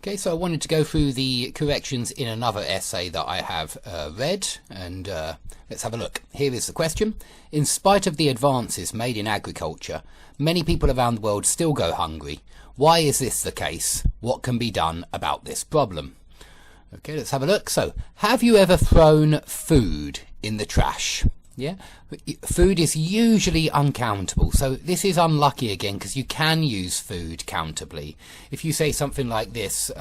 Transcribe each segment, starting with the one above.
Okay, so I wanted to go through the corrections in another essay that I have read, and let's have a look. Here is the question. In spite of the advances made in agriculture, many people around the world still go hungry. Why is this the case? What can be done about this problem? Okay, let's have a look. So, have you ever thrown food in the trash? Yeah, food is usually uncountable, so this is unlucky again because you can use food countably. If you say something like this,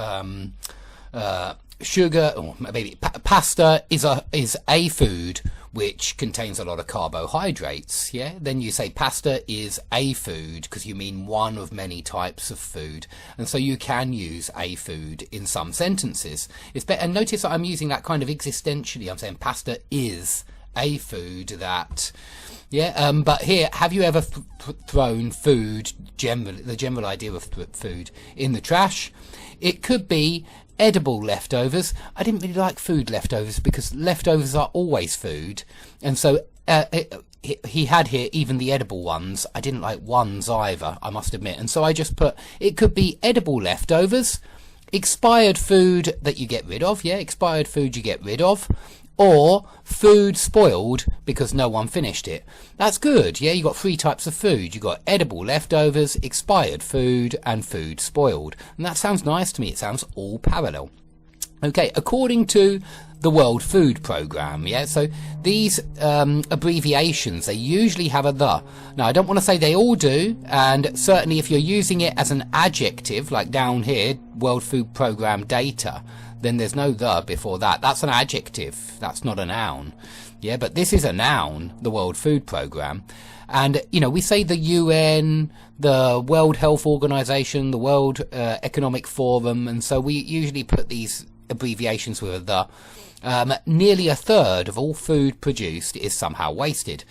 sugar or maybe pasta is a food which contains a lot of carbohydrates, yeah, then you say pasta is a food because you mean one of many types of food, and so you can use a food in some sentences. It's better, and notice that I'm using that kind of existentially. I'm saying pasta is a food that, yeah, but here, have you ever thrown food, the general idea of food, in the trash? It could be edible leftovers. I didn't really like food leftovers because leftovers are always food, and so he had here even the edible ones. I didn't like ones either, I must admit, and so I just put, it could be edible leftovers, expired food that you get rid of, yeah, expired food you get rid of, or food spoiled because no one finished it. That's good, yeah, you got three types of food. You got edible leftovers, expired food, and food spoiled. And that sounds nice to me. It sounds all parallel. Okay, according to the World Food Programme, yeah, so these abbreviations, they usually have a the. Now, I don't want to say they all do, and certainly if you're using it as an adjective, like down here, World Food Programme data, then there's no the before that. That's an adjective. That's not a noun. Yeah, but this is a noun, the World Food Programme. And, you know, we say the UN, the World Health Organization, the World Economic Forum, and so we usually put these abbreviations with a the. Nearly a third of all food produced is somehow wasted.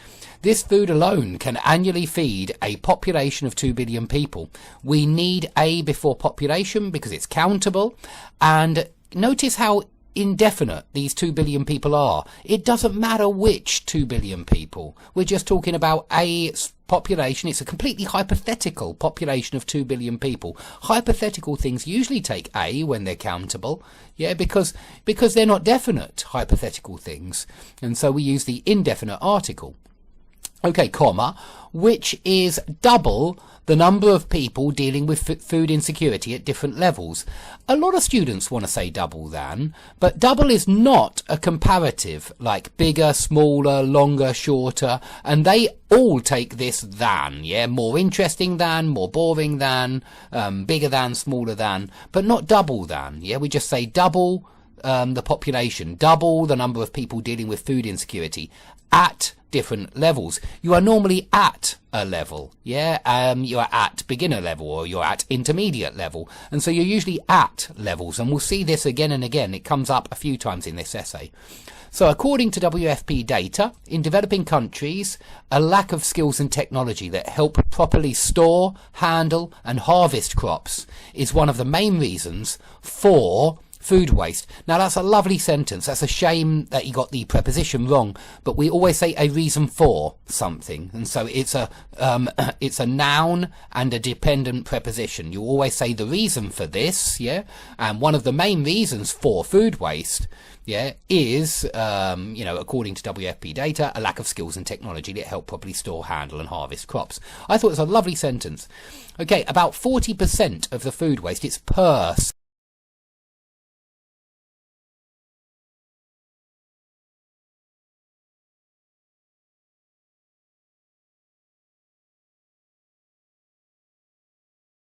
This food alone can annually feed a population of 2 billion people. We need A before population because it's countable, and notice how indefinite these 2 billion people are. It doesn't matter which 2 billion people. We're just talking about a population. It's a completely hypothetical population of 2 billion people. Hypothetical things usually take A when they're countable, yeah, because they're not definite hypothetical things. And so we use the indefinite article. Okay, comma, which is double the number of people dealing with food insecurity at different levels. A lot of students want to say double than, but double is not a comparative, like bigger, smaller, longer, shorter, and they all take this than, yeah, more interesting than, more boring than, bigger than, smaller than, but not double than, yeah, we just say double the population, double the number of people dealing with food insecurity at different levels. You are normally at a level, yeah, you are at beginner level or you're at intermediate level, and so you're usually at levels, and we'll see this again and again. It comes up a few times in this essay. So according to WFP data, in developing countries, a lack of skills and technology that help properly store, handle and harvest crops is one of the main reasons for food waste. Now that's a lovely sentence. That's a shame that you got the preposition wrong, but we always say a reason for something, and so it's a noun and a dependent preposition. You always say the reason for this, yeah, and one of the main reasons for food waste, yeah, is you know, according to WFP data, a lack of skills and technology that help properly store, handle and harvest crops. I thought it was a lovely sentence. Okay, about 40% of the food waste, it's per